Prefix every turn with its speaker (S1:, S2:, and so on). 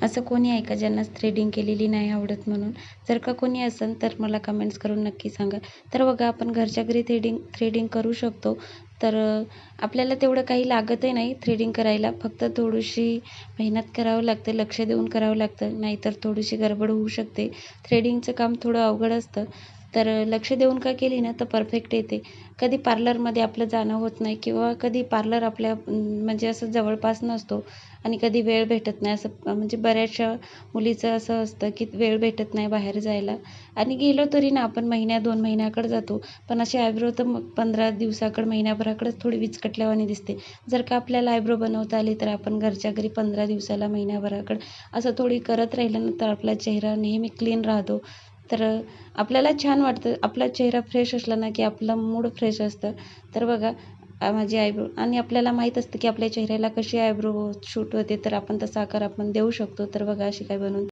S1: असं कोणी आहे का ज्यांना थ्रेडिंग केलेली नाही आवडत म्हणून? जर का कोणी असेल तर मला कमेंट्स करून नक्की सांगा. तर बघा आपण घरच्या घरी थ्रेडिंग करू शकतो. तर आपल्याला तेवढं काही लागतही नाही थ्रेडिंग करायला. फक्त थोडीशी मेहनत करावं लागते, लक्ष देऊन करावं लागतं. नाहीतर थोडीशी गडबड होऊ शकते. थ्रेडिंगचं काम थोडं अवघड असतं. तर लक्ष देऊन का केली ना तर परफेक्ट येते. कधी पार्लरमध्ये आपलं जाणं होत नाही किंवा कधी पार्लर आपल्या म्हणजे असं जवळपास नसतो आणि कधी वेळ भेटत नाही. असं म्हणजे बऱ्याचशा मुलीचं असं असतं की वेळ भेटत नाही बाहेर जायला आणि गेलो तरी ना आपण महिन्या 2 महिन्याकडे जातो. पण असे आयब्रो तर मग 15 दिवसाकडे, महिन्याभराकडेच थोडी विचकटल्यावानी दिसते. जर का आपल्याला आयब्रो बनवता आली तर आपण घरच्या घरी 15 दिवसाला, महिन्याभराकडे असं थोडी करत राहिलं ना तर आपला चेहरा नेहमी क्लीन राहतो. तर आपल्याला छान वाटतं. आपला चेहरा फ्रेश असला ना की आपला मूड फ्रेश असतं. तर बघा माझी आयब्रो आणि आपल्याला माहीत असतं की आपल्या चेहऱ्याला कशी आयब्रो शूट होते तर आपण तसा आकार आपण देऊ शकतो. तर बघा अशी काय बनवून